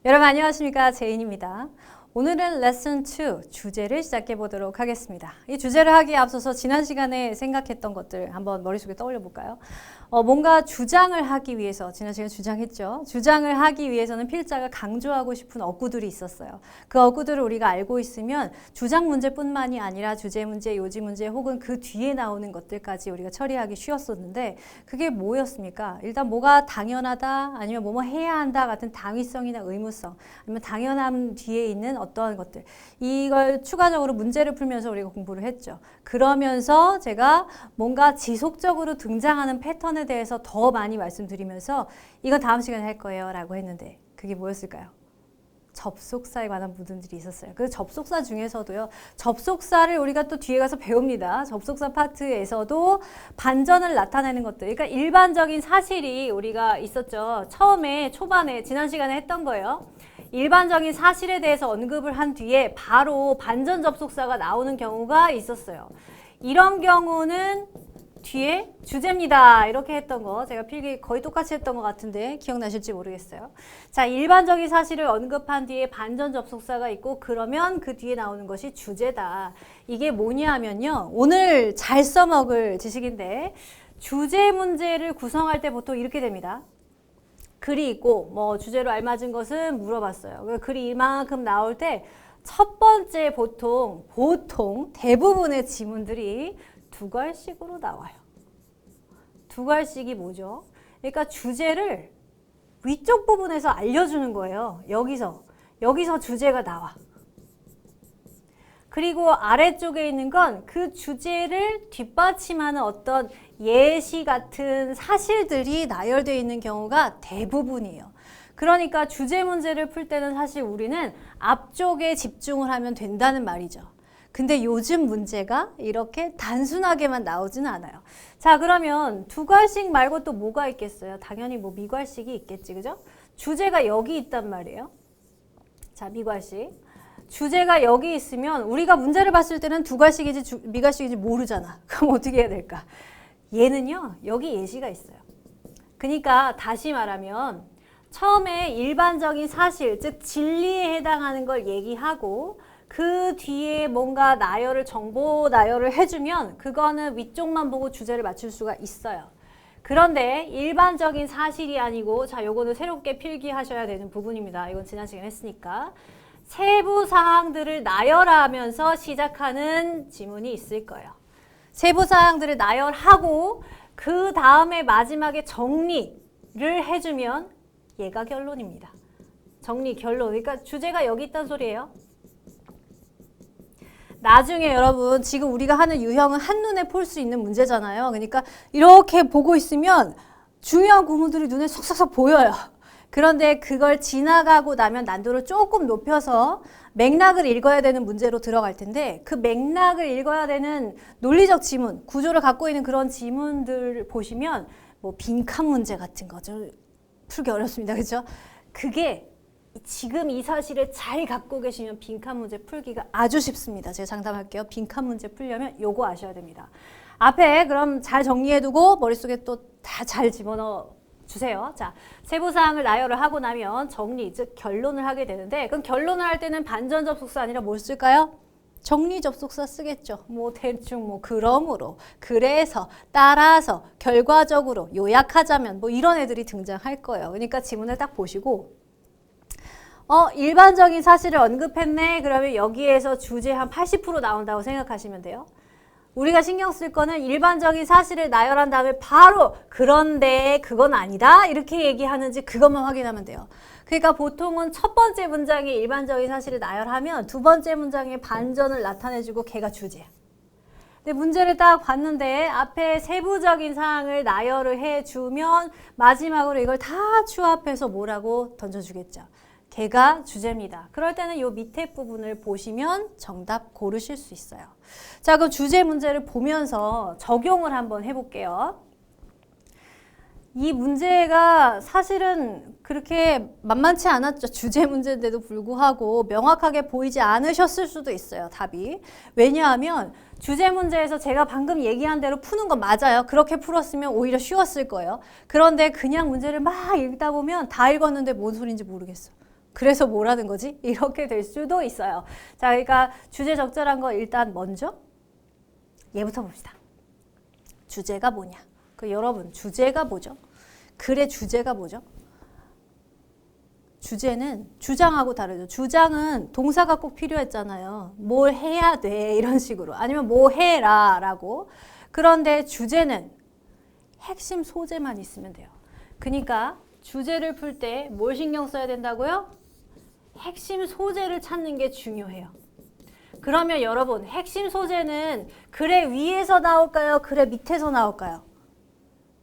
여러분 안녕하십니까, 제인입니다. 오늘은 레슨 2 주제를 시작해 보도록 하겠습니다. 이 주제를 하기에 앞서서 지난 시간에 생각했던 것들 한번 머릿속에 떠올려 볼까요? 뭔가 주장을 하기 위해서, 지난 시간에 주장했죠. 주장을 하기 위해서는 필자가 강조하고 싶은 어구들이 있었어요. 그 어구들을 우리가 알고 있으면 주장 문제뿐만이 아니라 주제 문제, 요지 문제 혹은 그 뒤에 나오는 것들까지 우리가 처리하기 쉬웠었는데 그게 뭐였습니까? 일단 뭐가 당연하다, 아니면 뭐뭐 해야 한다 같은 당위성이나 의무성, 아니면 당연함 뒤에 있는 어떠한 것들, 이걸 추가적으로 문제를 풀면서 우리가 공부를 했죠. 그러면서 제가 뭔가 지속적으로 등장하는 패턴에 대해서 더 많이 말씀드리면서 이건 다음 시간에 할 거예요 라고 했는데 그게 뭐였을까요? 접속사에 관한 부분들이 있었어요. 그 접속사 중에서도요, 접속사를 우리가 또 뒤에 가서 배웁니다. 접속사 파트에서도 반전을 나타내는 것들, 그러니까 일반적인 사실이 우리가 있었죠. 처음에 초반에 지난 시간에 했던 거예요. 일반적인 사실에 대해서 언급을 한 뒤에 바로 반전 접속사가 나오는 경우가 있었어요. 이런 경우는 뒤에 주제입니다 이렇게 했던 거 제가 필기 거의 똑같이 했던 것 같은데 기억나실지 모르겠어요. 자, 일반적인 사실을 언급한 뒤에 반전 접속사가 있고 그러면 그 뒤에 나오는 것이 주제다. 이게 뭐냐면요, 오늘 잘 써먹을 지식인데 주제 문제를 구성할 때 보통 이렇게 됩니다. 글이 있고 뭐 주제로 알맞은 것은 물어봤어요. 글이 이만큼 나올 때 첫 번째 보통 대부분의 지문들이 두 갈씩으로 나와요. 두 갈씩이 뭐죠? 그러니까 주제를 위쪽 부분에서 알려주는 거예요. 여기서 주제가 나와. 그리고 아래쪽에 있는 건 그 주제를 뒷받침하는 어떤 예시 같은 사실들이 나열되어 있는 경우가 대부분이에요. 그러니까 주제 문제를 풀 때는 사실 우리는 앞쪽에 집중을 하면 된다는 말이죠. 근데 요즘 문제가 이렇게 단순하게만 나오지는 않아요. 자, 그러면 두 갈씩 말고 또 뭐가 있겠어요? 당연히 뭐 미괄식이 있겠지, 그죠? 주제가 여기 있단 말이에요. 자, 미괄식. 주제가 여기 있으면 우리가 문제를 봤을 때는 두 갈씩인지 미괄식인지 모르잖아. 그럼 어떻게 해야 될까? 얘는요, 여기 예시가 있어요. 그러니까 다시 말하면 처음에 일반적인 사실, 즉 진리에 해당하는 걸 얘기하고 그 뒤에 뭔가 정보 나열을 해주면 그거는 위쪽만 보고 주제를 맞출 수가 있어요. 그런데 일반적인 사실이 아니고, 자, 요거는 새롭게 필기하셔야 되는 부분입니다. 이건 지난 시간에 했으니까. 세부 사항들을 나열하면서 시작하는 지문이 있을 거예요. 세부 사항들을 나열하고 그 다음에 마지막에 정리를 해주면 얘가 결론입니다. 정리, 결론. 그러니까 주제가 여기 있다는 소리예요. 나중에 여러분, 지금 우리가 하는 유형은 한눈에 볼 수 있는 문제잖아요. 그러니까 이렇게 보고 있으면 중요한 구문들이 눈에 쏙쏙쏙 보여요. 그런데 그걸 지나가고 나면 난도를 조금 높여서 맥락을 읽어야 되는 문제로 들어갈 텐데, 그 맥락을 읽어야 되는 논리적 지문, 구조를 갖고 있는 그런 지문들 보시면 뭐 빈칸 문제 같은 거 좀 풀기 어렵습니다. 그렇죠? 그게 지금 이 사실을 잘 갖고 계시면 빈칸 문제 풀기가 아주 쉽습니다. 제가 장담할게요. 빈칸 문제 풀려면 요거 아셔야 됩니다. 앞에 그럼 잘 정리해두고 머릿속에 또 다 잘 집어넣어 주세요. 자, 세부사항을 나열을 하고 나면 정리, 즉 결론을 하게 되는데, 그럼 결론을 할 때는 반전 접속사 아니라 뭘 쓸까요? 정리 접속사 쓰겠죠. 뭐 대충 뭐 그러므로, 그래서, 따라서, 결과적으로, 요약하자면 뭐 이런 애들이 등장할 거예요. 그러니까 지문을 딱 보시고 일반적인 사실을 언급했네. 그러면 여기에서 주제 한 80% 나온다고 생각하시면 돼요. 우리가 신경 쓸 거는 일반적인 사실을 나열한 다음에 바로 그런데 그건 아니다 이렇게 얘기하는지 그것만 확인하면 돼요. 그러니까 보통은 첫 번째 문장에 일반적인 사실을 나열하면 두 번째 문장에 반전을 나타내주고 걔가 주제야. 근데 문제를 딱 봤는데 앞에 세부적인 사항을 나열을 해주면 마지막으로 이걸 다 추합해서 뭐라고 던져주겠죠. 걔가 주제입니다. 그럴 때는 이 밑에 부분을 보시면 정답 고르실 수 있어요. 자, 그럼 주제 문제를 보면서 적용을 한번 해볼게요. 이 문제가 사실은 그렇게 만만치 않았죠. 주제 문제인데도 불구하고 명확하게 보이지 않으셨을 수도 있어요, 답이. 왜냐하면 주제 문제에서 제가 방금 얘기한 대로 푸는 건 맞아요. 그렇게 풀었으면 오히려 쉬웠을 거예요. 그런데 그냥 문제를 막 읽다 보면 다 읽었는데 뭔 소리인지 모르겠어. 그래서 뭐라는 거지? 이렇게 될 수도 있어요. 자, 그러니까 주제 적절한 거 일단 먼저 얘부터 봅시다. 주제가 뭐냐? 여러분, 주제가 뭐죠? 글의 주제가 뭐죠? 주제는 주장하고 다르죠. 주장은 동사가 꼭 필요했잖아요. 뭘 해야 돼 이런 식으로. 아니면 뭐 해라 라고. 그런데 주제는 핵심 소재만 있으면 돼요. 그러니까 주제를 풀 때 뭘 신경 써야 된다고요? 핵심 소재를 찾는 게 중요해요. 그러면 여러분, 핵심 소재는 글의 위에서 나올까요? 글의 밑에서 나올까요?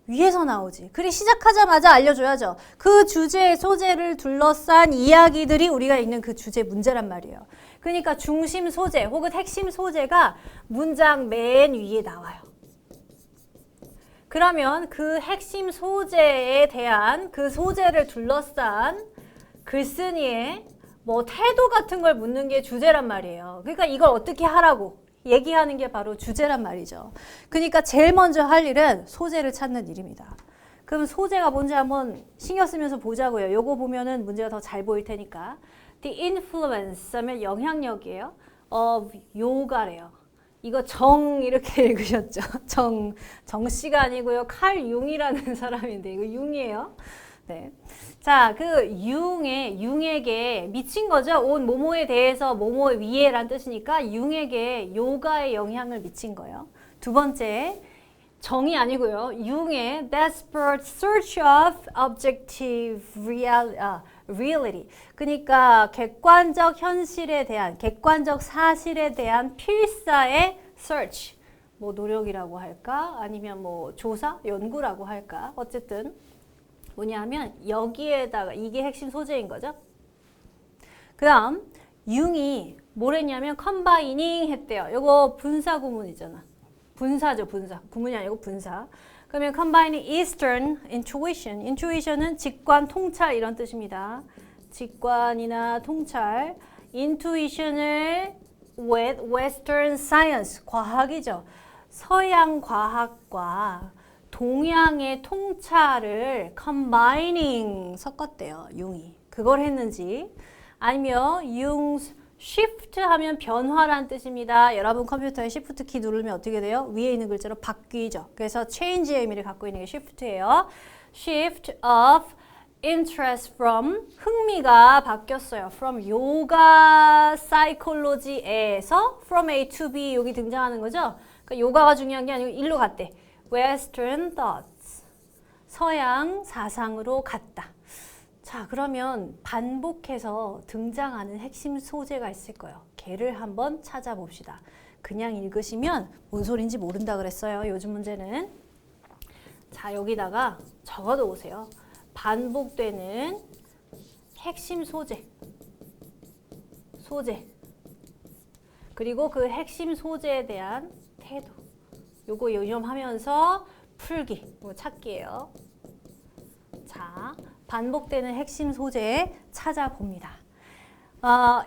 위에서 나오지. 글이 시작하자마자 알려줘야죠. 그 주제의 소재를 둘러싼 이야기들이 우리가 읽는 그 주제 문제란 말이에요. 그러니까 중심 소재 혹은 핵심 소재가 문장 맨 위에 나와요. 그러면 그 핵심 소재에 대한 그 소재를 둘러싼 글쓴이의 뭐 태도 같은 걸 묻는 게 주제란 말이에요. 그러니까 이걸 어떻게 하라고 얘기하는 게 바로 주제란 말이죠. 그러니까 제일 먼저 할 일은 소재를 찾는 일입니다. 그럼 소재가 뭔지 한번 신경 쓰면서 보자고요. 요거 보면은 문제가 더 잘 보일 테니까. The influence 하면 영향력이에요. of yoga래요. 이거 정 이렇게 읽으셨죠? 정씨가 아니고요. 칼 융이라는 사람인데 이거 융이에요. 네. 자, 그 융에게 미친 거죠. 온 모모에 대해서 모모 위에란 뜻이니까 융에게 요가의 영향을 미친 거예요. 두 번째, 정이 아니고요. 융의 desperate search of objective reality. 그러니까 객관적 현실에 대한, 객관적 사실에 대한 필사의 search. 뭐 노력이라고 할까? 아니면 뭐 조사, 연구라고 할까? 어쨌든 뭐냐면 여기에다가 이게 핵심 소재인 거죠. 그 다음 융이 뭘 했냐면 컴바이닝 했대요. 이거 분사 구문이잖아. 분사죠, 분사. 구문이 아니고 분사. 그러면 combining Eastern intuition. intuition은 직관, 통찰 이런 뜻입니다. 직관이나 통찰. intuition을 with Western science, 과학이죠. 서양 과학과 동양의 통찰을 combining 섞었대요. 융이. 그걸 했는지. 아니면 융 shift 하면 변화란 뜻입니다. 여러분 컴퓨터에 shift 키 누르면 어떻게 돼요? 위에 있는 글자로 바뀌죠. 그래서 change의 의미를 갖고 있는 게 shift예요. shift of interest from 흥미가 바뀌었어요. from yoga psychology에서 from A to B 여기 등장하는 거죠. 그러니까 요가가 중요한 게 아니고 일로 갔대. Western thoughts. 서양 사상으로 갔다. 자, 그러면 반복해서 등장하는 핵심 소재가 있을 거예요. 걔를 한번 찾아봅시다. 그냥 읽으시면 뭔 소린지 모른다 그랬어요. 요즘 문제는. 자, 여기다가 적어도 오세요. 반복되는 핵심 소재. 그리고 그 핵심 소재에 대한 태도. 요거 유념하면서 풀기. 이거 찾기예요. 자, 반복되는 핵심 소재 찾아봅니다.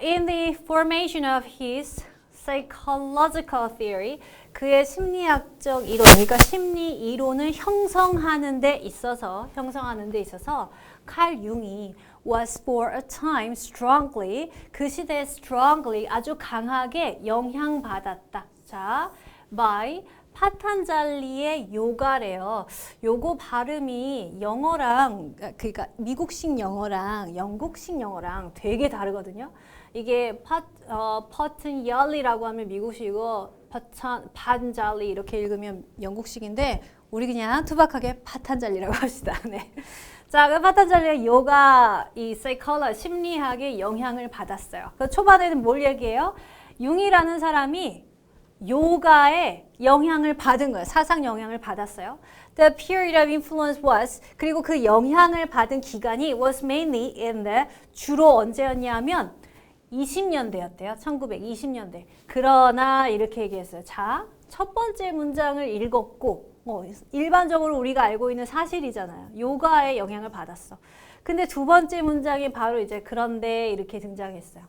In the formation of his psychological theory, 그의 심리학적 이론, 그러니까 심리 이론을 형성하는 데 있어서 칼 융이 was for a time strongly, 그 시대에 strongly 아주 강하게 영향받았다. 자, by 파탄잘리의 요가래요. 요거 발음이 영어랑, 그러니까 미국식 영어랑 영국식 영어랑 되게 다르거든요. 이게 퍼튼열리라고 하면 미국식이고 파탄잘리 이렇게 읽으면 영국식인데 우리 그냥 투박하게 파탄잘리라고 합시다. 네. 자, 그 파탄잘리의 요가 이 사이콜로지 심리학의 영향을 받았어요. 그 초반에는 뭘 얘기해요? 융이라는 사람이 요가에 영향을 받은 거예요. 사상 영향을 받았어요. The period of influence was, 그리고 그 영향을 받은 기간이 was mainly in the, 주로 언제였냐면 20년대였대요. 1920년대. 그러나 이렇게 얘기했어요. 자, 첫 번째 문장을 읽었고 일반적으로 우리가 알고 있는 사실이잖아요. 요가에 영향을 받았어. 근데 두 번째 문장이 바로 이제 그런데 이렇게 등장했어요.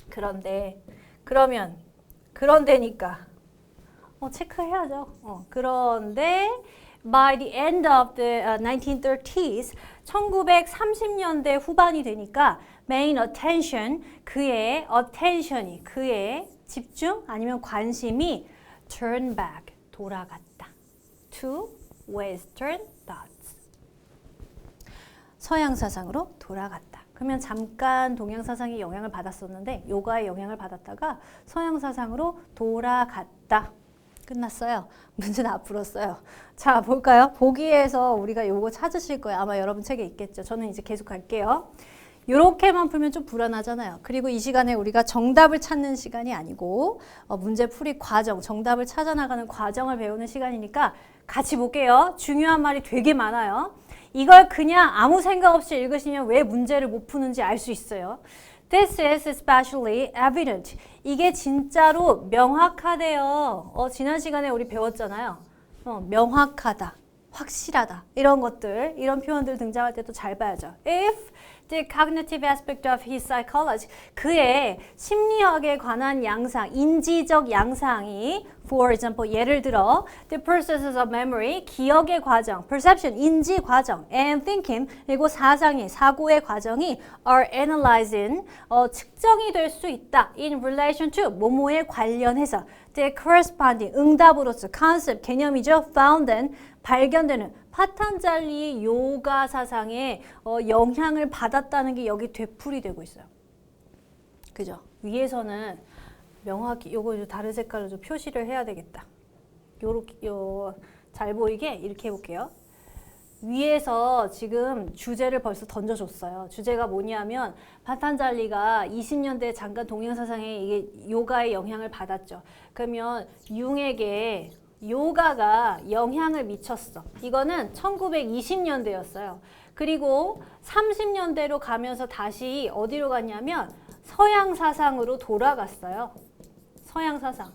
그런데, 그런데니까 체크해야죠. 그런데 by the end of the 1930s, 1930년대 후반이 되니까 main attention, 그의 attention이, 그의 집중 아니면 관심이 turn back, 돌아갔다. to Western thoughts. 서양 사상으로 돌아갔다. 그러면 잠깐 동양 사상이 영향을 받았었는데 요가의 영향을 받았다가 서양 사상으로 돌아갔다. 끝났어요. 문제는 앞으로 써요. 자, 볼까요? 보기에서 우리가 요거 찾으실 거예요. 아마 여러분 책에 있겠죠. 저는 이제 계속 갈게요. 요렇게만 풀면 좀 불안하잖아요. 그리고 이 시간에 우리가 정답을 찾는 시간이 아니고 문제풀이 과정, 정답을 찾아나가는 과정을 배우는 시간이니까 같이 볼게요. 중요한 말이 되게 많아요. 이걸 그냥 아무 생각 없이 읽으시면 왜 문제를 못 푸는지 알 수 있어요. This is especially evident. 이게 진짜로 명확하대요. 지난 시간에 우리 배웠잖아요. 명확하다, 확실하다 이런 것들, 이런 표현들 등장할 때도 잘 봐야죠. If the cognitive aspect of his psychology, 그의 심리학에 관한 양상, 인지적 양상이 for example, 예를 들어 the processes of memory, 기억의 과정, perception, 인지 과정, and thinking, 그리고 사상의, 사고의 과정이 are analyzing, 측정이 될 수 있다 in relation to, 뭐뭐에 관련해서 the corresponding, 응답으로서 concept, 개념이죠. found, 발견되는 파탄잘리의 요가 사상에 영향을 받았다는 게 여기 되풀이 되고 있어요. 그죠? 위에서는 명확히 요거 다른 색깔로 좀 표시를 해야 되겠다. 요렇게 잘 보이게 이렇게 해볼게요. 위에서 지금 주제를 벌써 던져줬어요. 주제가 뭐냐면 파탄잘리가 20년대에 잠깐 동양사상에 이게 요가의 영향을 받았죠. 그러면 융에게 요가가 영향을 미쳤어. 이거는 1920년대였어요. 그리고 30년대로 가면서 다시 어디로 갔냐면 서양 사상으로 돌아갔어요. 서양 사상.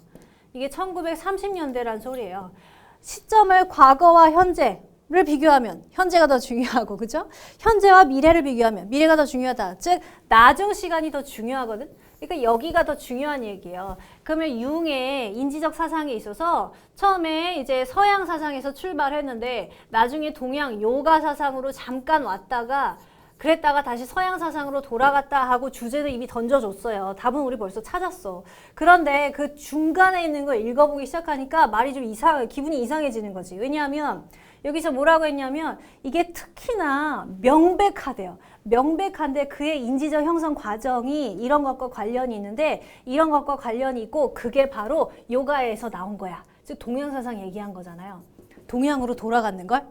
이게 1930년대란 소리예요. 시점을 과거와 현재를 비교하면 현재가 더 중요하고, 그죠? 현재와 미래를 비교하면 미래가 더 중요하다. 즉 나중 시간이 더 중요하거든. 그러니까 여기가 더 중요한 얘기예요. 그러면 융의 인지적 사상에 있어서 처음에 이제 서양 사상에서 출발했는데 나중에 동양 요가 사상으로 잠깐 왔다가 그랬다가 다시 서양 사상으로 돌아갔다 하고 주제를 이미 던져줬어요. 답은 우리 벌써 찾았어. 그런데 그 중간에 있는 걸 읽어보기 시작하니까 말이 좀 기분이 이상해지는 거지. 왜냐하면 여기서 뭐라고 했냐면 이게 특히나 명백하대요. 명백한데 그의 인지적 형성 과정이 이런 것과 관련이 있는데 이런 것과 관련이 있고 그게 바로 요가에서 나온 거야. 즉 동양사상 얘기한 거잖아요. 동양으로 돌아가는 걸?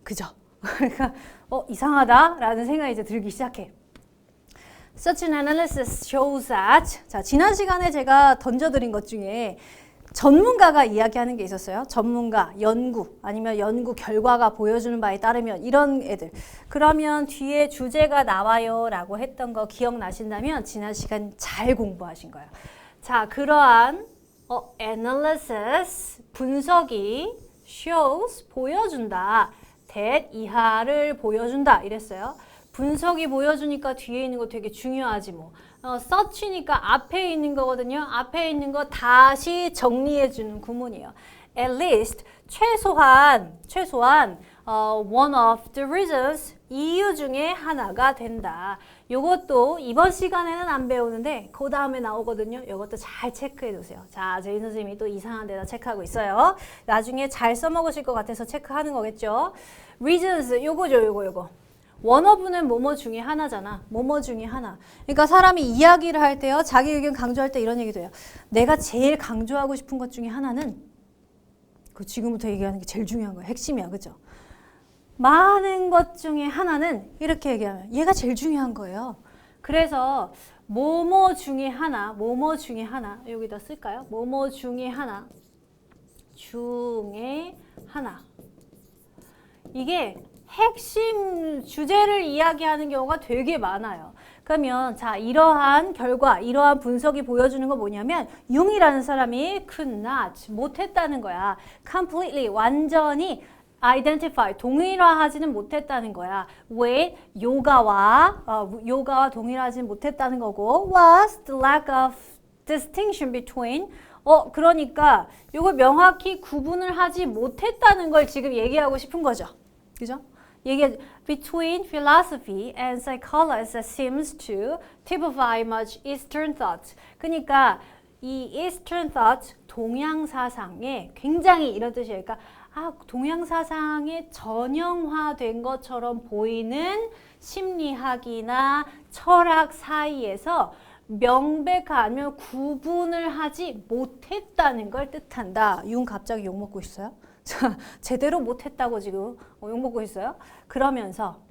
그죠? 그러니까 이상하다라는 생각이 이제 들기 시작해. Such an analysis shows that, 자, 지난 시간에 제가 던져드린 것 중에 전문가가 이야기하는 게 있었어요. 전문가, 연구, 아니면 연구 결과가 보여주는 바에 따르면 이런 애들. 그러면 뒤에 주제가 나와요 라고 했던 거 기억나신다면 지난 시간 잘 공부하신 거예요. 자, 그러한 analysis, 분석이 shows, 보여준다. that 이하를 보여준다 이랬어요. 분석이 보여주니까 뒤에 있는 거 되게 중요하지 뭐. search니까 앞에 있는 거거든요. 앞에 있는 거 다시 정리해주는 구문이에요. At least, 최소한 one of the reasons, 이유 중에 하나가 된다. 요것도 이번 시간에는 안 배우는데 그 다음에 나오거든요. 요것도 잘 체크해 두세요. 자, 저희 선생님이 또 이상한 데다 체크하고 있어요. 나중에 잘 써먹으실 것 같아서 체크하는 거겠죠. reasons, 요거죠, 요거. 원어브는 뭐뭐 중에 하나잖아. 뭐뭐 중에 하나. 그러니까 사람이 이야기를 할 때요. 자기 의견 강조할 때 이런 얘기도 해요. 내가 제일 강조하고 싶은 것 중에 하나는 그 지금부터 얘기하는 게 제일 중요한 거야. 핵심이야. 그죠? 많은 것 중에 하나는 이렇게 얘기하면 얘가 제일 중요한 거예요. 그래서 뭐뭐 중에 하나 여기다 쓸까요? 뭐뭐 중에 하나 이게 핵심 주제를 이야기하는 경우가 되게 많아요. 그러면 자, 이러한 결과, 이러한 분석이 보여주는 건 뭐냐면 융이라는 사람이 could not, 못했다는 거야. completely, 완전히 identify, 동일화하지는 못했다는 거야. 왜? 요가와 동일하지는 못했다는 거고 was the lack of distinction between 그러니까 요걸 명확히 구분을 하지 못했다는 걸 지금 얘기하고 싶은 거죠. 그죠? 이게 between philosophy and psychology seems to typify much Eastern thought. 그러니까 이 Eastern thought, 동양 사상에 굉장히 이런 뜻이에요. 그러니까 동양 사상에 전형화된 것처럼 보이는 심리학이나 철학 사이에서 명백하면 구분을 하지 못했다는 걸 뜻한다. 융 갑자기 욕먹고 있어요? 자, 제대로 못했다고 지금 욕먹고 있어요. 그러면서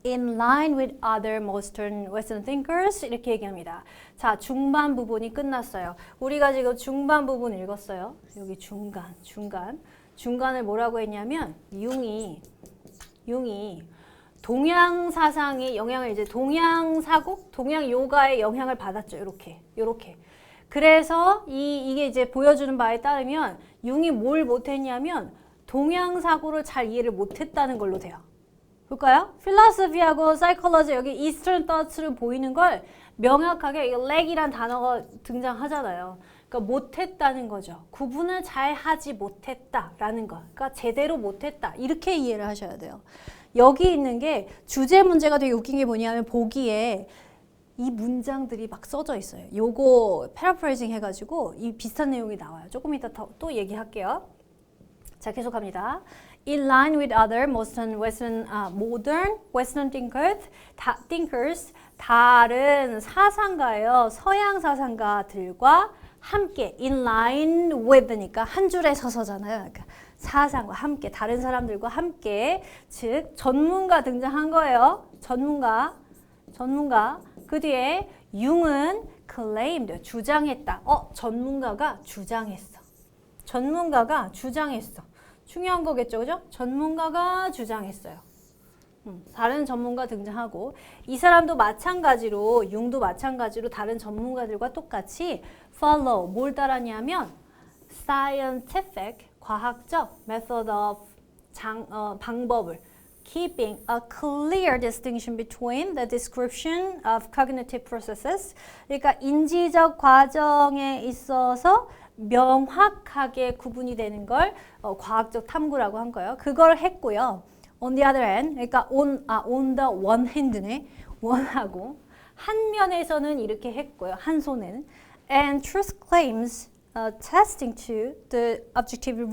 in line with other Western thinkers 이렇게 얘기합니다. 자, 중반 부분이 끝났어요. 우리가 지금 중반 부분 읽었어요. 여기 중간을 뭐라고 했냐면 융이 동양 사상의 영향을 이제 동양 사고, 동양 요가의 영향을 받았죠. 요렇게. 그래서 이게 이제 보여주는 바에 따르면 융이 뭘 못했냐면 동양 사고를 잘 이해를 못했다는 걸로 돼요. 볼까요? 필로소피하고 사이콜로지 여기 이스턴 thoughts를 보이는 걸 명확하게 렉이란 단어가 등장하잖아요. 그러니까 못했다는 거죠. 구분을 잘 하지 못했다라는 거. 그러니까 제대로 못했다. 이렇게 이해를 하셔야 돼요. 여기 있는 게 주제 문제가 되게 웃긴 게 뭐냐면 보기에 이 문장들이 막 써져 있어요. 요거 패러프레이징 해가지고 이 비슷한 내용이 나와요. 조금 이따 또 얘기할게요. 자, 계속합니다. In line with other modern Western thinkers, 다른 사상가예요. 서양 사상가들과 함께 in line with니까 한 줄에 서서잖아요. 그러니까 사상과 함께, 다른 사람들과 함께, 즉 전문가 등장한 거예요. 전문가. 그 뒤에 융은 claimed, 주장했다. 전문가가 주장했어. 중요한 거겠죠, 그죠? 전문가가 주장했어요. 다른 전문가 등장하고 이 사람도 마찬가지로 융도 마찬가지로 다른 전문가들과 똑같이 follow, 뭘 따랐냐면 scientific, 과학적 method of 방법을 keeping a clear distinction between the description of cognitive processes. 그러니까 인지적 과정에 있어서 명확하게 구분이 되는 걸 과학적 탐구라고 한 거예요. 그걸 했고요. On the other hand, 그러니까 on the one hand네. 원하고 한 면에서는 이렇게 했고요. 한 손에는 and truth claims testing to the objective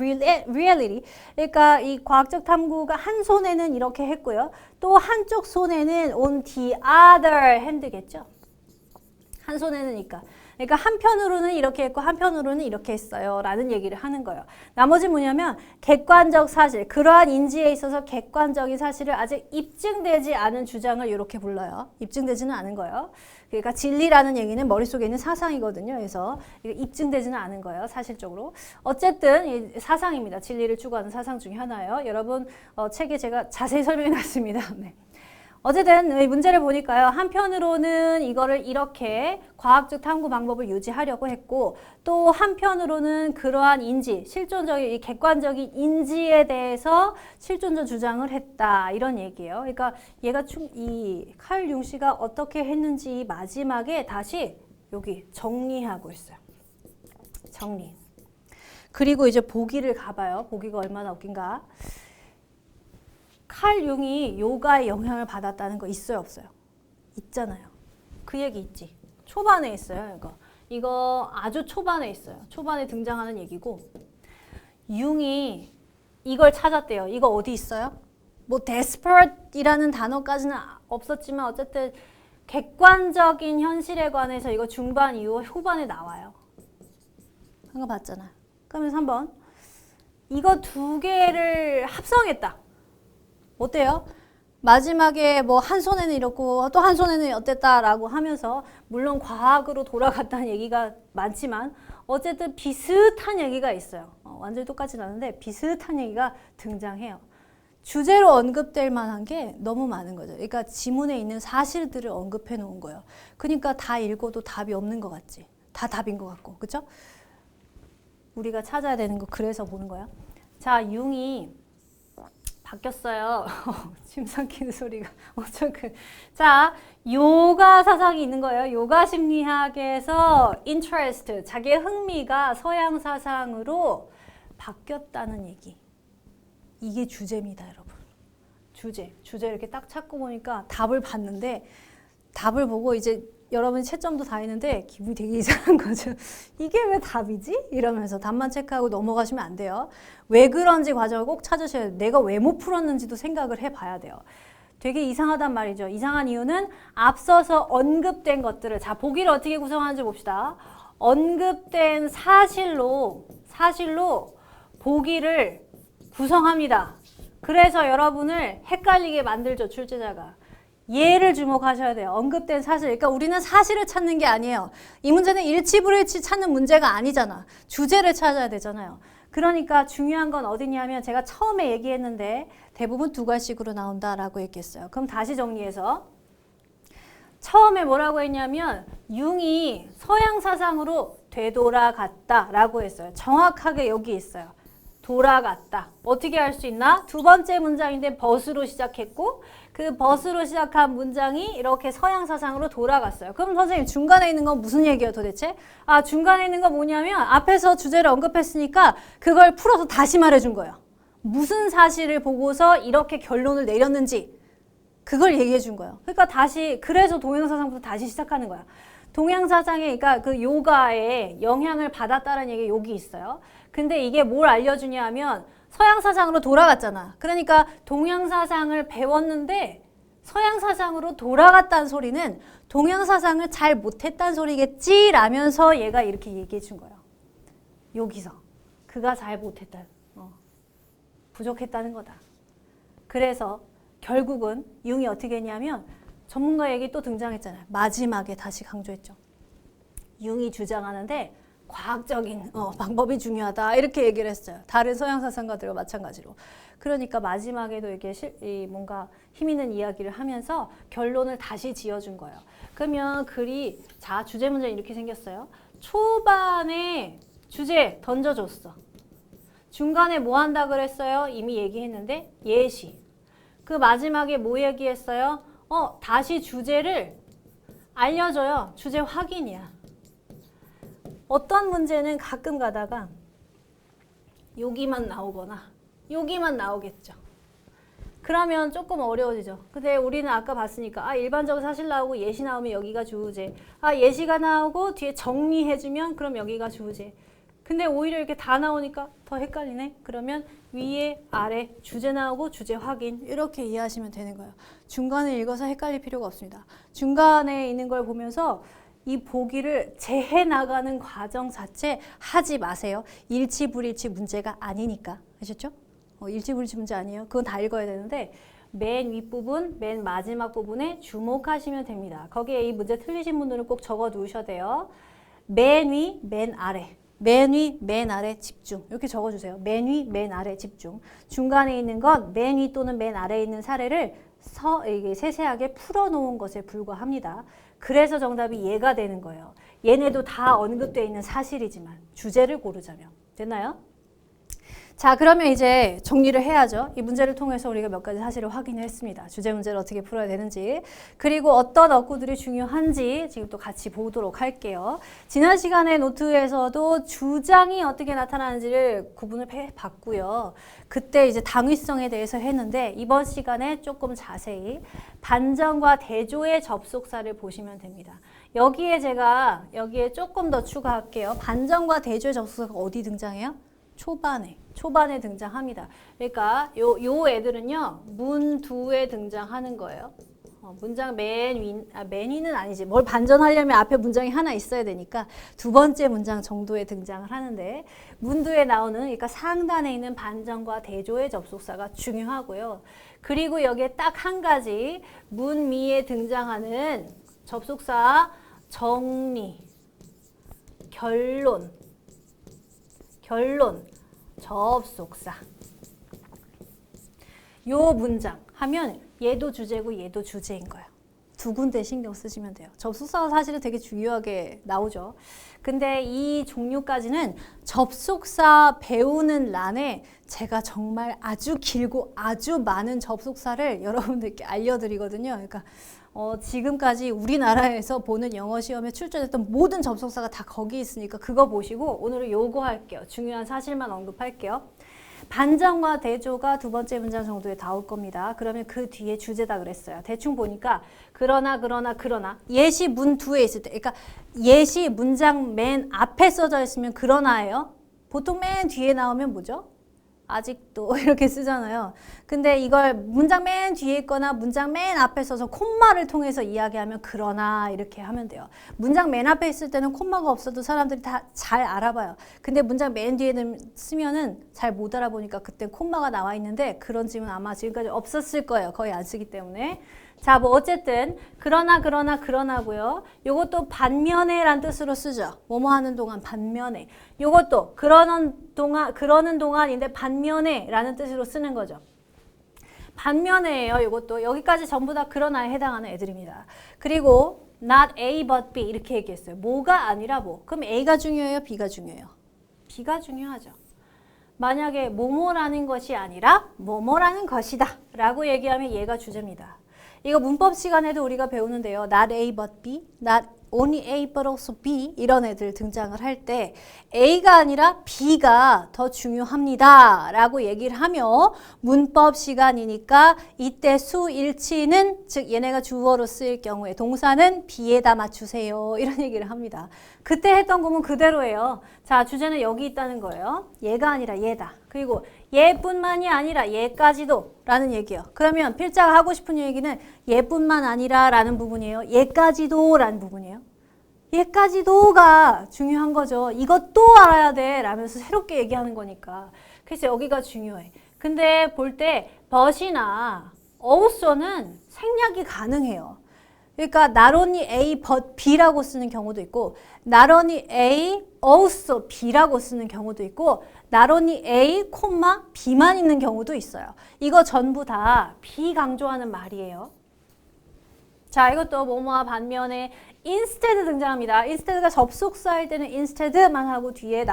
reality. 그러니까 이 과학적 탐구가 한 손에는 이렇게 했고요. 또 한쪽 손에는 on the other hand겠죠. 한 손에는니까. 그러니까 한편으로는 이렇게 했고 한편으로는 이렇게 했어요 라는 얘기를 하는 거예요. 나머지 뭐냐면 객관적 사실, 그러한 인지에 있어서 객관적인 사실을 아직 입증되지 않은 주장을 이렇게 불러요. 입증되지는 않은 거예요. 그러니까 진리라는 얘기는 머릿속에 있는 사상이거든요. 그래서 입증되지는 않은 거예요. 사실적으로. 어쨌든 사상입니다. 진리를 추구하는 사상 중에 하나예요. 여러분 책에 제가 자세히 설명해 놨습니다. 네. 어쨌든 문제를 보니까요. 한편으로는 이거를 이렇게 과학적 탐구 방법을 유지하려고 했고 또 한편으로는 그러한 인지, 실존적인 이 객관적인 인지에 대해서 실존적 주장을 했다. 이런 얘기예요. 그러니까 얘가 이 칼 융 씨가 어떻게 했는지 마지막에 다시 여기 정리하고 있어요. 정리. 그리고 이제 보기를 가봐요. 보기가 얼마나 웃긴가. 칼 융이 요가의 영향을 받았다는 거 있어요, 없어요? 있잖아요. 그 얘기 있지. 초반에 있어요, 이거 아주 초반에 있어요. 초반에 등장하는 얘기고 융이 이걸 찾았대요. 이거 어디 있어요? 뭐 desperate이라는 단어까지는 없었지만 어쨌든 객관적인 현실에 관해서 이거 중반 이후 후반에 나와요. 한 거 봤잖아요. 그러면서 한번 이거 두 개를 합성했다. 어때요? 마지막에 뭐 한 손에는 이렇고 또 한 손에는 어땠다라고 하면서 물론 과학으로 돌아갔다는 얘기가 많지만 어쨌든 비슷한 얘기가 있어요. 완전히 똑같지는 않은데 비슷한 얘기가 등장해요. 주제로 언급될 만한 게 너무 많은 거죠. 그러니까 지문에 있는 사실들을 언급해 놓은 거예요. 그러니까 다 읽어도 답이 없는 것 같지. 다 답인 것 같고. 그렇죠? 우리가 찾아야 되는 거 그래서 보는 거야. 자, 융이 바뀌었어요. 침 삼키는 소리가 엄청 큰. 자, 요가 사상이 있는 거예요. 요가 심리학에서 interest, 자기의 흥미가 서양 사상으로 바뀌었다는 얘기. 이게 주제입니다, 여러분. 주제 이렇게 딱 찾고 보니까 답을 봤는데 답을 보고 이제 여러분이 채점도 다 했는데 기분이 되게 이상한 거죠. 이게 왜 답이지? 이러면서 답만 체크하고 넘어가시면 안 돼요. 왜 그런지 과정을 꼭 찾으셔야 돼요. 내가 왜 못 풀었는지도 생각을 해봐야 돼요. 되게 이상하단 말이죠. 이상한 이유는 앞서서 언급된 것들을, 자, 보기를 어떻게 구성하는지 봅시다. 언급된 사실로 보기를 구성합니다. 그래서 여러분을 헷갈리게 만들죠, 출제자가. 얘를 주목하셔야 돼요. 언급된 사실. 그러니까 우리는 사실을 찾는 게 아니에요. 이 문제는 일치불일치 찾는 문제가 아니잖아. 주제를 찾아야 되잖아요. 그러니까 중요한 건 어디냐면 제가 처음에 얘기했는데 대부분 두 가지식으로 나온다라고 얘기했어요. 그럼 다시 정리해서 처음에 뭐라고 했냐면 융이 서양 사상으로 되돌아갔다라고 했어요. 정확하게 여기 있어요. 돌아갔다. 어떻게 할 수 있나? 두 번째 문장인데 벗으로 시작했고 그 벗으로 시작한 문장이 이렇게 서양 사상으로 돌아갔어요. 그럼 선생님 중간에 있는 건 무슨 얘기예요 도대체? 아, 중간에 있는 건 뭐냐면 앞에서 주제를 언급했으니까 그걸 풀어서 다시 말해준 거예요. 무슨 사실을 보고서 이렇게 결론을 내렸는지 그걸 얘기해 준 거예요. 그러니까 다시, 그래서 동양사상부터 다시 시작하는 거야. 동양사상에, 그러니까 그 요가에 영향을 받았다는 얘기 여기 있어요. 근데 이게 뭘 알려주냐 하면 서양사상으로 돌아갔잖아. 그러니까 동양사상을 배웠는데 서양사상으로 돌아갔다는 소리는 동양사상을 잘 못했다는 소리겠지? 라면서 얘가 이렇게 얘기해 준 거예요. 여기서. 그가 잘 못했다. 부족했다는 거다. 그래서 결국은 융이 어떻게 했냐면 전문가 얘기 또 등장했잖아요. 마지막에 다시 강조했죠. 융이 주장하는데 과학적인 방법이 중요하다 이렇게 얘기를 했어요. 다른 서양 사상가들과 마찬가지로. 그러니까 마지막에도 이렇게 뭔가 힘 있는 이야기를 하면서 결론을 다시 지어준 거예요. 그러면 글이 자 주제 문제 이렇게 생겼어요. 초반에 주제 던져줬어. 중간에 뭐 한다 그랬어요? 이미 얘기했는데 예시. 그 마지막에 뭐 얘기했어요? 다시 주제를 알려줘요. 주제 확인이야. 어떤 문제는 가끔 가다가 여기만 나오거나 여기만 나오겠죠. 그러면 조금 어려워지죠. 근데 우리는 아까 봤으니까 일반적으로 사실 나오고 예시 나오면 여기가 주제. 예시가 나오고 뒤에 정리해주면 그럼 여기가 주제. 근데 오히려 이렇게 다 나오니까 더 헷갈리네. 그러면 위에 아래 주제 나오고 주제 확인 이렇게 이해하시면 되는 거예요. 중간에 읽어서 헷갈릴 필요가 없습니다. 중간에 있는 걸 보면서 이 보기를 재해 나가는 과정 자체 하지 마세요. 일치불일치 문제가 아니니까. 아셨죠? 일치불일치 문제 아니에요. 그건 다 읽어야 되는데 맨 윗부분, 맨 마지막 부분에 주목하시면 됩니다. 거기에 이 문제 틀리신 분들은 꼭 적어 두셔야 돼요. 맨 위, 맨 아래. 맨 위, 맨 아래 집중. 이렇게 적어주세요. 맨 위, 맨 아래 집중. 중간에 있는 건 맨 위 또는 맨 아래에 있는 사례를 이게 세세하게 풀어놓은 것에 불과합니다. 그래서 정답이 얘가 되는 거예요. 얘네도 다 언급되어 있는 사실이지만 주제를 고르자면. 됐나요? 자, 그러면 이제 정리를 해야죠. 이 문제를 통해서 우리가 몇 가지 사실을 확인했습니다. 주제 문제를 어떻게 풀어야 되는지, 그리고 어떤 어구들이 중요한지 지금 또 같이 보도록 할게요. 지난 시간에 노트에서도 주장이 어떻게 나타나는지를 구분을 해봤고요. 그때 이제 당위성에 대해서 했는데 이번 시간에 조금 자세히 반전과 대조의 접속사를 보시면 됩니다. 여기에 조금 더 추가할게요. 반전과 대조의 접속사가 어디 등장해요? 초반에 등장합니다. 그러니까 요 애들은요 문두에 등장하는 거예요. 문장 맨 위는 아니지. 뭘 반전하려면 앞에 문장이 하나 있어야 되니까 두 번째 문장 정도에 등장을 하는데 문두에 나오는, 그러니까 상단에 있는 반전과 대조의 접속사가 중요하고요. 그리고 여기에 딱 한 가지 문미에 등장하는 접속사 정리, 결론, 접속사. 요 문장 하면 얘도 주제고 얘도 주제인 거예요. 두 군데 신경 쓰시면 돼요. 접속사가 사실은 되게 중요하게 나오죠. 근데 이 종류까지는 접속사 배우는 란에 제가 정말 아주 길고 아주 많은 접속사를 여러분들께 알려드리거든요. 그러니까 지금까지 우리나라에서 보는 영어 시험에 출제됐던 모든 접속사가 다 거기 있으니까 그거 보시고 오늘은 요거 할게요. 중요한 사실만 언급할게요. 반전과 대조가 두 번째 문장 정도에 나올 겁니다. 그러면 그 뒤에 주제다 그랬어요. 대충 보니까 그러나 예시 문 2에 있을 때 그러니까 예시 문장 맨 앞에 써져 있으면 그러나예요. 보통 맨 뒤에 나오면 뭐죠? 아직도 이렇게 쓰잖아요. 근데 이걸 문장 맨 뒤에 있거나 문장 맨 앞에 써서 콤마를 통해서 이야기하면 그러나 이렇게 하면 돼요. 문장 맨 앞에 있을 때는 콤마가 없어도 사람들이 다 잘 알아봐요. 근데 문장 맨 뒤에 쓰면은 잘 못 알아보니까 그때 콤마가 나와 있는데 그런 질문 아마 지금까지 없었을 거예요. 거의 안 쓰기 때문에. 자, 뭐 어쨌든 그러나고요. 요것도 반면에란 뜻으로 쓰죠. 뭐뭐 하는 동안 반면에. 요것도 그러는 동안인데 반면에라는 뜻으로 쓰는 거죠. 반면에예요. 요것도 여기까지 전부 다 그러나에 해당하는 애들입니다. 그리고 not A but B 이렇게 얘기했어요. 뭐가 아니라 뭐. 그럼 A가 중요해요? B가 중요해요? B가 중요하죠. 만약에 뭐뭐라는 것이 아니라 뭐뭐라는 것이다 라고 얘기하면 얘가 주제입니다. 이거 문법 시간에도 우리가 배우는데요. Not A but B, not only A but also B 이런 애들 등장을 할 때 A가 아니라 B가 더 중요합니다 라고 얘기를 하며 문법 시간이니까 이때 수일치는 즉 얘네가 주어로 쓰일 경우에 동사는 B에다 맞추세요 이런 얘기를 합니다. 그때 했던 구문 그대로예요. 자, 주제는 여기 있다는 거예요. 얘가 아니라 얘다. 그리고 얘뿐만이 아니라 얘까지도 라는 얘기예요. 그러면 필자가 하고 싶은 얘기는 얘뿐만 아니라 라는 부분이에요. 얘까지도 라는 부분이에요. 얘까지도가 중요한 거죠. 이것도 알아야 돼 라면서 새롭게 얘기하는 거니까. 그래서 여기가 중요해. 근데 볼 때 but이나 also는 생략이 가능해요. 그러니까 not only A but B라고 쓰는 경우도 있고 not only A also B라고 쓰는 경우도 있고 not only A, B만 있는 경우도 있어요. 이거 전부 다 B 강조하는 말이에요. 자, 이것도 뭐뭐와 반면에 instead 등장합니다. instead가 접속사일 때는 instead만 하고 뒤에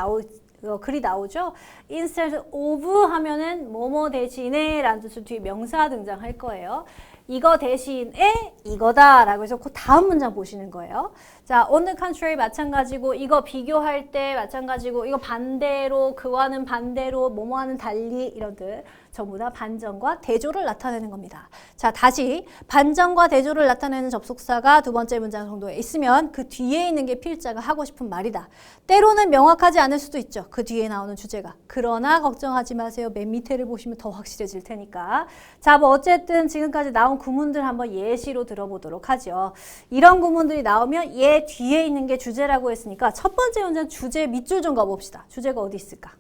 글이 나오죠. instead of 하면은 뭐뭐 대신에 라는 뜻으로 뒤에 명사 등장할 거예요. 이거 대신에 이거다 라고 해서 그 다음 문장 보시는 거예요. 자, on the contrary 마찬가지고 이거 비교할 때 마찬가지고 이거 반대로 그와는 반대로 뭐뭐와는 달리 이런들 전부 다 반전과 대조를 나타내는 겁니다. 자, 다시 반전과 대조를 나타내는 접속사가 두 번째 문장 정도에 있으면 그 뒤에 있는 게 필자가 하고 싶은 말이다. 때로는 명확하지 않을 수도 있죠. 그 뒤에 나오는 주제가. 그러나 걱정하지 마세요. 맨 밑에를 보시면 더 확실해질 테니까. 자, 뭐 어쨌든 지금까지 나온 구문들 한번 예시로 들어보도록 하죠. 이런 구문들이 나오면 얘 뒤에 있는 게 주제라고 했으니까 첫 번째 문장 주제 밑줄 좀 가봅시다. 주제가 어디 있을까?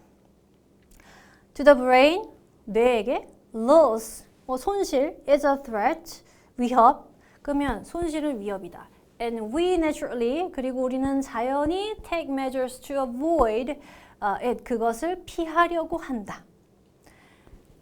To the brain, 뇌에게 loss, 손실, is a threat, 위협. 그러면 손실은 위협이다. And we naturally, 그리고 우리는 자연히 take measures to avoid it, 그것을 피하려고 한다.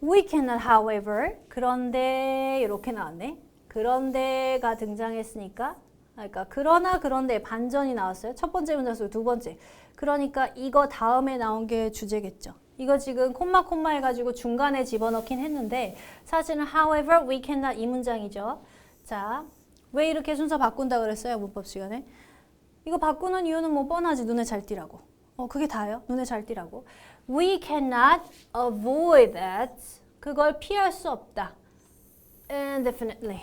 We cannot, however, 그런데 이렇게 나왔네. 그런데가 등장했으니까 그러니까 그러나 그런데 반전이 나왔어요. 첫 번째 문장 속에 두 번째. 그러니까 이거 다음에 나온 게 주제겠죠. 이거 지금 콤마 해가지고 중간에 집어넣긴 했는데 사실은 however, we cannot 이 문장이죠. 자, 왜 이렇게 순서 바꾼다 그랬어요? 문법 시간에. 이거 바꾸는 이유는 뭐 뻔하지. 눈에 잘 띄라고. 그게 다예요. 눈에 잘 띄라고. We cannot avoid that. 그걸 피할 수 없다. Indefinitely.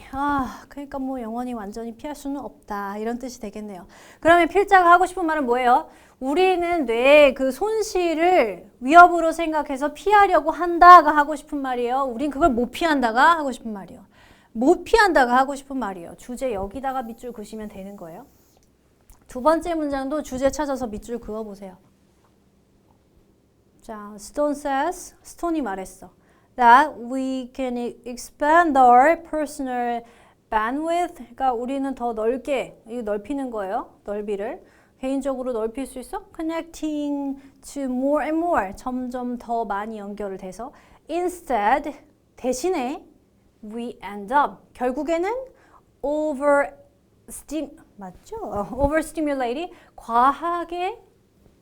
그러니까 뭐 영원히 완전히 피할 수는 없다. 이런 뜻이 되겠네요. 그러면 필자가 하고 싶은 말은 뭐예요? 우리는 뇌의 그 손실을 위협으로 생각해서 피하려고 한다가 하고 싶은 말이에요. 우린 그걸 못 피한다가 하고 싶은 말이에요. 못 피한다가 하고 싶은 말이에요. 주제 여기다가 밑줄 그시면 되는 거예요. 두 번째 문장도 주제 찾아서 밑줄 그어보세요. 자, Stone says, 스톤이 말했어. That we can expand our personal bandwidth. 그러니까 우리는 더 넓게, 이거 넓히는 거예요. 넓이를. 개인적으로 넓힐 수 있어? Connecting to more and more. 점점 더 많이 연결을 돼서. Instead, 대신에 we end up. 결국에는 맞죠? overstimulated. 과하게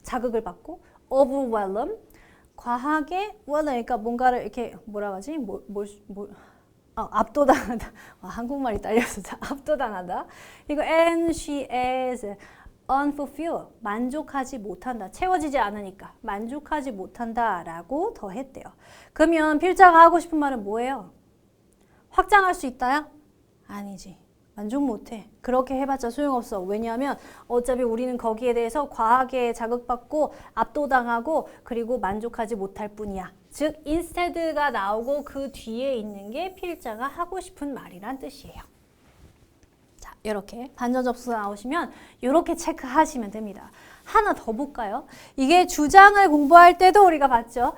자극을 받고 overwhelm. 과하게 그러니까 뭔가를 이렇게 뭐라 하지? 압도당하다. 한국말이 딸려서 압도당하다. 이거 and she is unfulfilled, 만족하지 못한다. 채워지지 않으니까 만족하지 못한다라고 더했대요. 그러면 필자가 하고 싶은 말은 뭐예요? 확장할 수 있다야? 아니지. 만족 못해. 그렇게 해봤자 소용없어. 왜냐하면 어차피 우리는 거기에 대해서 과하게 자극받고 압도당하고 그리고 만족하지 못할 뿐이야. 즉 instead가 나오고 그 뒤에 있는 게 필자가 하고 싶은 말이란 뜻이에요. 자, 이렇게 반전 접수가 나오시면 이렇게 체크하시면 됩니다. 하나 더 볼까요? 이게 주장을 공부할 때도 우리가 봤죠.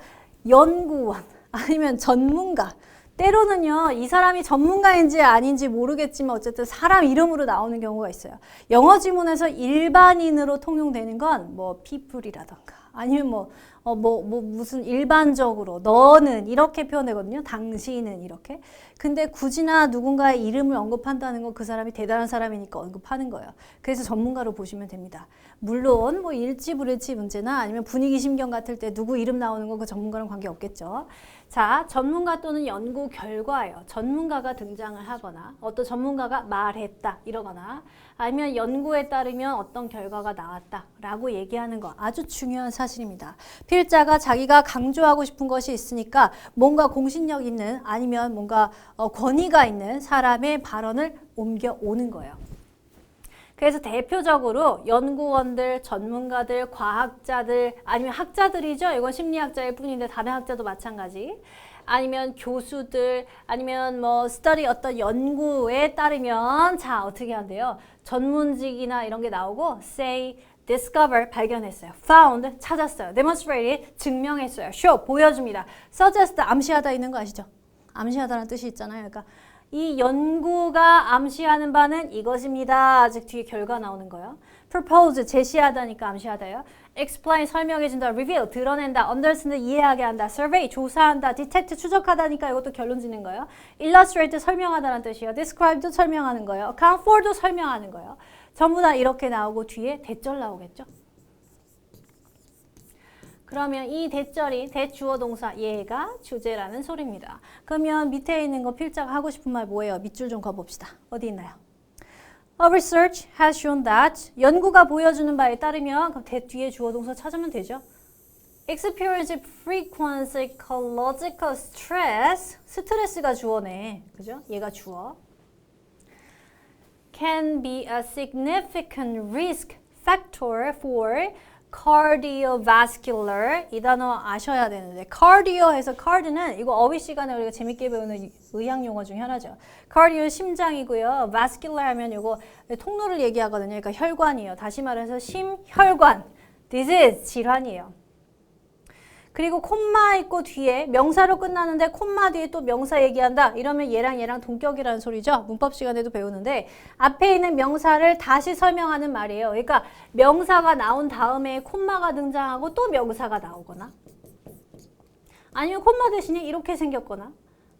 연구원 아니면 전문가. 때로는요, 이 사람이 전문가인지 아닌지 모르겠지만 어쨌든 사람 이름으로 나오는 경우가 있어요. 영어 지문에서 일반인으로 통용되는 건 뭐 people이라던가 아니면 무슨 일반적으로 너는 이렇게 표현되거든요. 당신은 이렇게. 근데 굳이나 누군가의 이름을 언급한다는 건 그 사람이 대단한 사람이니까 언급하는 거예요. 그래서 전문가로 보시면 됩니다. 물론 뭐 일치 불일치 문제나 아니면 분위기 심경 같을 때 누구 이름 나오는 건 그 전문가랑 관계없겠죠. 자, 전문가 또는 연구 결과예요. 전문가가 등장을 하거나 어떤 전문가가 말했다 이러거나 아니면 연구에 따르면 어떤 결과가 나왔다라고 얘기하는 거 아주 중요한 사실입니다. 필자가 자기가 강조하고 싶은 것이 있으니까 뭔가 공신력 있는 아니면 뭔가 권위가 있는 사람의 발언을 옮겨오는 거예요. 그래서 대표적으로 연구원들, 전문가들, 과학자들 아니면 학자들이죠. 이건 심리학자일 뿐인데 다른 학자도 마찬가지. 아니면 교수들 아니면 뭐 스터디 어떤 연구에 따르면 자 어떻게 한대요? 전문직이나 이런 게 나오고 say, discover 발견했어요. found 찾았어요. demonstrate 증명했어요. show 보여줍니다. suggest 암시하다 있는 거 아시죠? 암시하다라는 뜻이 있잖아요. 그러니까 이 연구가 암시하는 바는 이것입니다. 즉 뒤에 결과 나오는 거예요. propose 제시하다니까 암시하다요. explain 설명해준다. reveal 드러낸다. understand 이해하게 한다. survey 조사한다. detect 추적하다니까 이것도 결론 짓는 거예요. illustrate 설명하다는 뜻이에요. describe도 설명하는 거예요. account for도 설명하는 거예요. 전부 다 이렇게 나오고 뒤에 대절 나오겠죠. 그러면 이 대절이 대주어 동사 얘가 주제라는 소리입니다. 그러면 밑에 있는 거 필자가 하고 싶은 말 뭐예요? 밑줄 좀 그어봅시다. 어디 있나요? A research has shown that 연구가 보여주는 바에 따르면 그럼 대 뒤에 주어 동사 찾으면 되죠. Experience frequent psychological stress 스트레스가 주어네. 그죠? 얘가 주어. Can be a significant risk factor for cardiovascular 이 단어 아셔야 되는데 cardio 해서 card는 이거 어휘 시간에 우리가 재밌게 배우는 의학 용어 중에 하나죠. cardio 심장이고요. vascular 하면 이거 통로를 얘기하거든요. 그러니까 혈관이에요. 다시 말해서 심혈관 disease 질환이에요. 그리고 콤마 있고 뒤에 명사로 끝나는데 콤마 뒤에 또 명사 얘기한다. 이러면 얘랑 동격이라는 소리죠. 문법 시간에도 배우는데 앞에 있는 명사를 다시 설명하는 말이에요. 그러니까 명사가 나온 다음에 콤마가 등장하고 또 명사가 나오거나 아니면 콤마 대신에 이렇게 생겼거나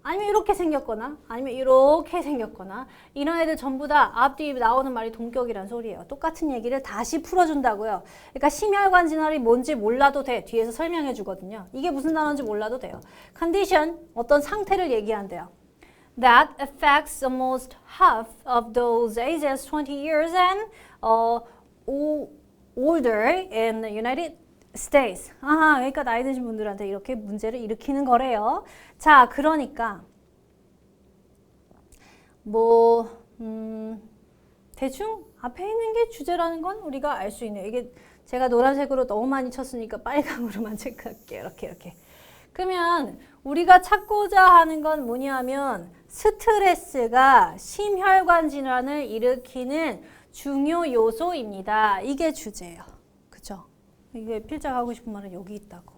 아니면 이렇게 생겼거나 아니면 이렇게 생겼거나 이런 애들 전부 다 앞뒤 나오는 말이 동격이란 소리예요. 똑같은 얘기를 다시 풀어준다고요. 그러니까 심혈관 질환이 뭔지 몰라도 돼. 뒤에서 설명해 주거든요. 이게 무슨 단어인지 몰라도 돼요. condition, 어떤 상태를 얘기한대요. That affects almost half of those ages 20 years and older in the United States. 아하, 그러니까 나이 드신 분들한테 이렇게 문제를 일으키는 거래요. 자, 그러니까 대충 앞에 있는 게 주제라는 건 우리가 알 수 있네요. 이게 제가 노란색으로 너무 많이 쳤으니까 빨강으로만 체크할게요. 이렇게. 그러면 우리가 찾고자 하는 건 뭐냐면 스트레스가 심혈관 질환을 일으키는 중요 요소입니다. 이게 주제예요. 그죠? 이게 필자가 하고 싶은 말은 여기 있다고.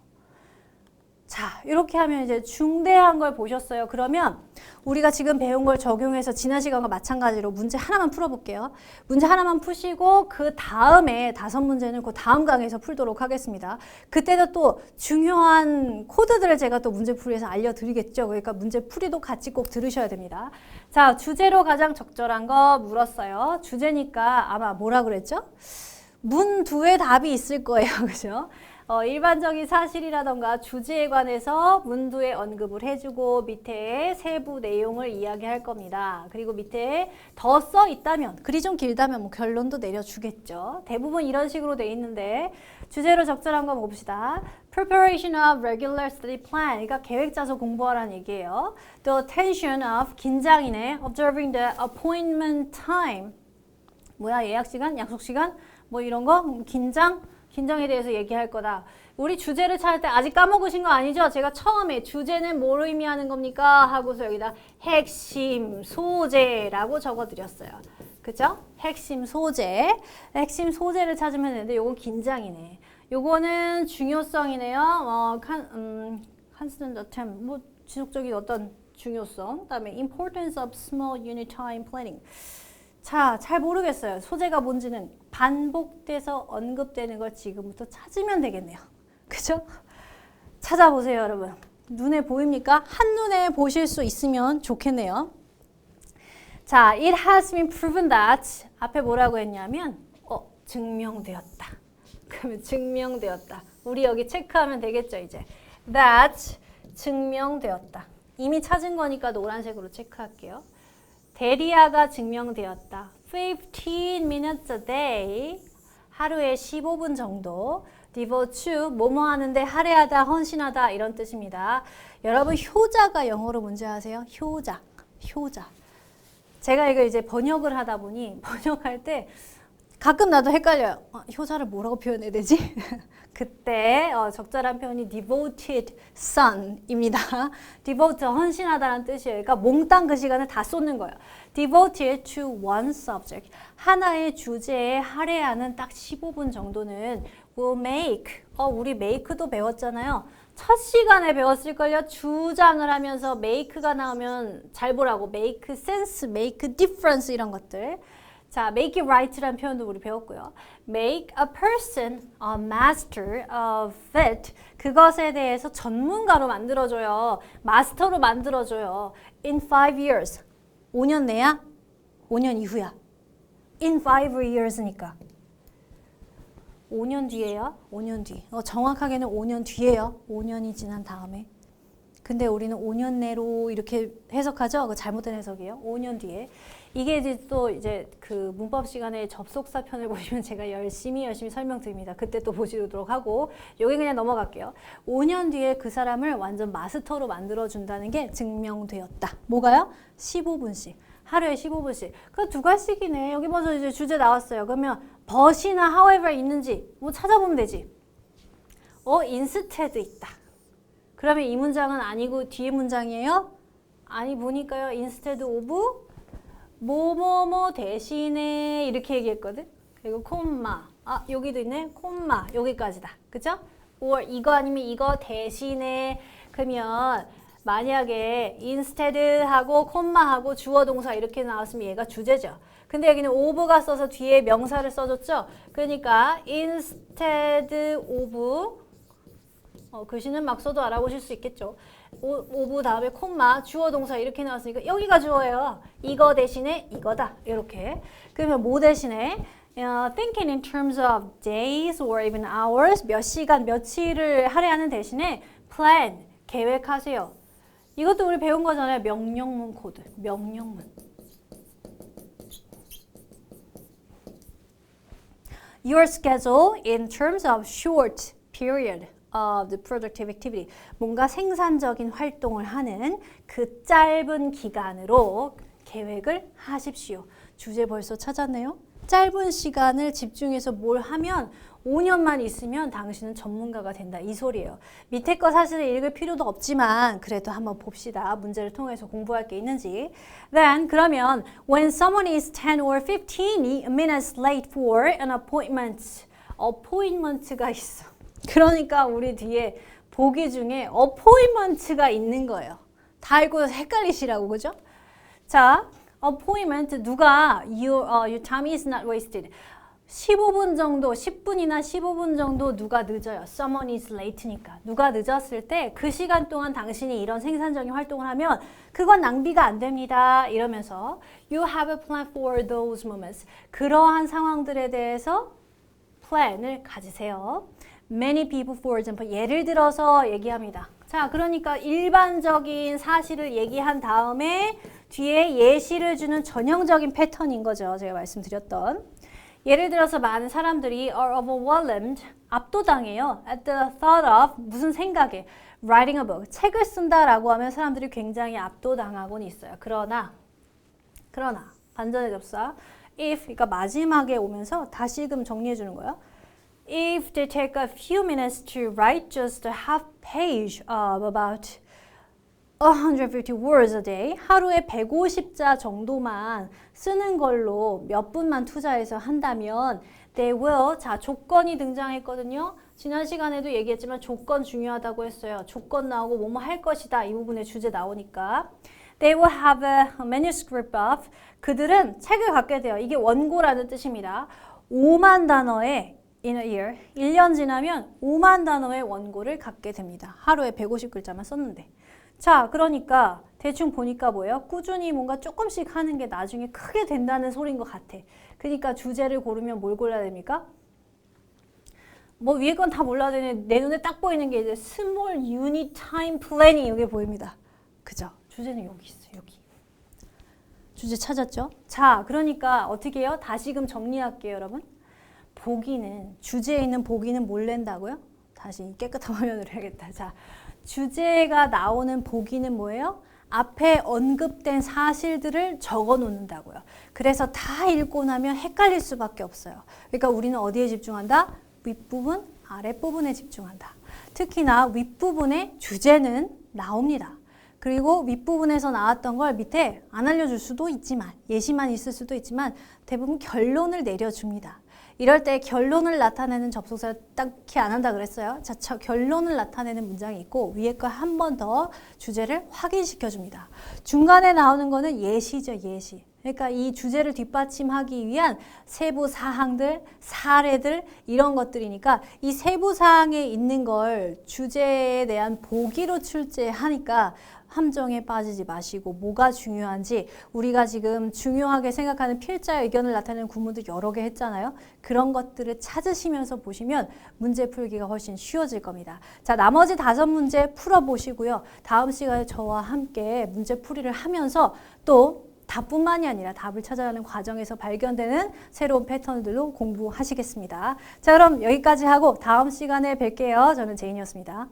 자, 이렇게 하면 이제 중대한 걸 보셨어요. 그러면 우리가 지금 배운 걸 적용해서 지난 시간과 마찬가지로 문제 하나만 풀어볼게요. 문제 하나만 푸시고 그 다음에 5문제는 그 다음 강의에서 풀도록 하겠습니다. 그때도 또 중요한 코드들을 제가 또 문제풀이에서 알려드리겠죠. 그러니까 문제풀이도 같이 꼭 들으셔야 됩니다. 자, 주제로 가장 적절한 거 물었어요. 주제니까 아마 뭐라 그랬죠? 문두의 답이 있을 거예요. 그죠? 일반적인 사실이라던가 주제에 관해서 문두에 언급을 해주고 밑에 세부 내용을 이야기할 겁니다. 그리고 밑에 더 써 있다면, 글이 좀 길다면 뭐 결론도 내려주겠죠. 대부분 이런 식으로 돼 있는데 주제로 적절한 거 봅시다. Preparation of regular study plan. 그러니까 계획 짜서 공부하라는 얘기예요. The attention of 긴장이네. Observing the appointment time. 뭐야, 예약 시간, 약속 시간, 뭐 이런 거, 긴장에 대해서 얘기할 거다. 우리 주제를 찾을 때 아직 까먹으신 거 아니죠? 제가 처음에 주제는 뭘 의미하는 겁니까? 하고서 여기다 핵심 소재라고 적어드렸어요. 그죠? 핵심 소재. 핵심 소재를 찾으면 되는데 요건 긴장이네. 요거는 중요성이네요. constant attempt, 뭐 지속적인 어떤 중요성. 그다음에 importance of small unit time planning. 자, 잘 모르겠어요. 소재가 뭔지는 반복돼서 언급되는 걸 지금부터 찾으면 되겠네요. 그죠? 찾아보세요, 여러분. 눈에 보입니까? 한눈에 보실 수 있으면 좋겠네요. 자, it has been proven that 앞에 뭐라고 했냐면 증명되었다. 그러면 증명되었다. 우리 여기 체크하면 되겠죠, 이제. that 증명되었다. 이미 찾은 거니까 노란색으로 체크할게요. 대리아가 증명되었다. 15 minutes a day, 하루에 15분 정도 devote to, 뭐뭐 하는데 할애하다, 헌신하다 이런 뜻입니다. 여러분 효자가 영어로 뭔지 아세요? 효자. 제가 이거 이제 번역을 하다 보니 번역할 때 가끔 나도 헷갈려요. 효자를 뭐라고 표현해야 되지? 그때 적절한 표현이 devoted son입니다. devote, 헌신하다라는 뜻이에요. 그러니까 몽땅 그 시간을 다 쏟는 거예요. devoted to one subject. 하나의 주제에 할애하는 딱 15분 정도는 will make. 우리 make도 배웠잖아요. 첫 시간에 배웠을걸요. 주장을 하면서 make가 나오면 잘 보라고. make sense, make difference 이런 것들. 자, make it right라는 표현도 우리 배웠고요. make a person a master of it. 그것에 대해서 전문가로 만들어줘요. 마스터로 만들어줘요. in 5 years. 5년 내야? 5년 이후야. in 5 years니까. 5년 뒤에요? 5년 뒤. 정확하게는 5년 뒤에요. 5년이 지난 다음에. 근데 우리는 5년 내로 이렇게 해석하죠? 그거 잘못된 해석이에요. 5년 뒤에. 이게 이제 또 이제 그 문법 시간에 접속사 편을 보시면 제가 열심히 설명드립니다. 그때 또 보시도록 하고 여기 그냥 넘어갈게요. 5년 뒤에 그 사람을 완전 마스터로 만들어준다는 게 증명되었다. 뭐가요? 15분씩. 하루에 15분씩. 그 두 가지씩이네. 여기 벌써 이제 주제 나왔어요. 그러면 but이나 however 있는지 뭐 찾아보면 되지. instead 있다. 그러면 이 문장은 아니고 뒤에 문장이에요? 아니 보니까요. instead of 뭐뭐뭐 대신에 이렇게 얘기했거든. 그리고 콤마. 여기도 있네. 콤마. 여기까지다. 그죠? or 이거 아니면 이거 대신에. 그러면 만약에 instead 하고 콤마하고 주어 동사 이렇게 나왔으면 얘가 주제죠. 근데 여기는 of가 써서 뒤에 명사를 써줬죠. 그러니까 instead of 글씨는 막 써도 알아보실 수 있겠죠. of 다음에 콤마 주어 동사 이렇게 나왔으니까 여기가 주어예요. 이거 대신에 이거다. 이렇게. 그러면 뭐 대신에 thinking in terms of days or even hours 몇 시간 며칠을 할애하는 대신에 plan 계획하세요. 이것도 우리 배운 거잖아요. 명령문 코드. 명령문. Your schedule in terms of short period of the productive activity. 뭔가 생산적인 활동을 하는 그 짧은 기간으로 계획을 하십시오. 주제 벌써 찾았네요. 짧은 시간을 집중해서 뭘 하면 5년만 있으면 당신은 전문가가 된다. 이 소리예요. 밑에 거 사실은 읽을 필요도 없지만 그래도 한번 봅시다. 문제를 통해서 공부할 게 있는지. Then 그러면 when someone is 10 or 15 minutes late for an appointment. appointment가 있어. 그러니까 우리 뒤에 보기 중에 appointment가 있는 거예요. 다 읽고 헷갈리시라고 그죠? 자, appointment 누가 your time is not wasted. 15분 정도, 10분이나 15분 정도 누가 늦어요. Someone is late니까. 누가 늦었을 때 그 시간 동안 당신이 이런 생산적인 활동을 하면 그건 낭비가 안 됩니다. 이러면서 You have a plan for those moments. 그러한 상황들에 대해서 plan을 가지세요. Many people, for example, 예를 들어서 얘기합니다. 자, 그러니까 일반적인 사실을 얘기한 다음에 뒤에 예시를 주는 전형적인 패턴인 거죠. 제가 말씀드렸던. 예를 들어서 많은 사람들이 are overwhelmed, 압도당해요. At the thought of, 무슨 생각에, writing a book, 책을 쓴다라고 하면 사람들이 굉장히 압도당하고는 있어요. 그러나, 반전의 접사, if, 그러니까 마지막에 오면서 다시금 정리해 주는 거예요. If they take a few minutes to write just a half page of about 150 words a day, 하루에 150자 정도만 쓰는 걸로 몇 분만 투자해서 한다면 they will, 자, 조건이 등장했거든요. 지난 시간에도 얘기했지만 조건 중요하다고 했어요. 조건 나오고 뭐뭐 할 것이다. 이 부분에 주제 나오니까. They will have a manuscript of, 그들은 책을 갖게 돼요. 이게 원고라는 뜻입니다. 5만 단어의 in a year, 1년 지나면 5만 단어의 원고를 갖게 됩니다. 하루에 150글자만 썼는데. 자, 그러니까 대충 보니까 뭐예요? 꾸준히 뭔가 조금씩 하는 게 나중에 크게 된다는 소리인 것 같아. 그러니까 주제를 고르면 뭘 골라야 됩니까? 뭐 위에 건 다 몰라도 되는데 내 눈에 딱 보이는 게 이제 Small Unit Time Planning 여기 보입니다. 그죠? 주제는 여기 있어요. 여기. 주제 찾았죠? 자, 그러니까 어떻게 해요? 다시금 정리할게요, 여러분. 보기는, 주제에 있는 보기는 뭘 낸다고요? 다시 깨끗한 화면으로 해야겠다. 자, 주제가 나오는 보기는 뭐예요? 앞에 언급된 사실들을 적어 놓는다고요. 그래서 다 읽고 나면 헷갈릴 수밖에 없어요. 그러니까 우리는 어디에 집중한다? 윗부분, 아랫부분에 집중한다. 특히나 윗부분에 주제는 나옵니다. 그리고 윗부분에서 나왔던 걸 밑에 안 알려줄 수도 있지만, 예시만 있을 수도 있지만 대부분 결론을 내려줍니다. 이럴 때 결론을 나타내는 접속사 딱히 안 한다 그랬어요. 자, 결론을 나타내는 문장이 있고 위에 거 한 번 더 주제를 확인시켜 줍니다. 중간에 나오는 거는 예시죠, 예시. 그러니까 이 주제를 뒷받침하기 위한 세부 사항들, 사례들 이런 것들이니까 이 세부 사항에 있는 걸 주제에 대한 보기로 출제하니까 함정에 빠지지 마시고 뭐가 중요한지 우리가 지금 중요하게 생각하는 필자의 의견을 나타내는 구문도 여러 개 했잖아요. 그런 것들을 찾으시면서 보시면 문제 풀기가 훨씬 쉬워질 겁니다. 자, 나머지 5문제 풀어보시고요. 다음 시간에 저와 함께 문제 풀이를 하면서 또 답뿐만이 아니라 답을 찾아가는 과정에서 발견되는 새로운 패턴들로 공부하시겠습니다. 자, 그럼 여기까지 하고 다음 시간에 뵐게요. 저는 제인이었습니다.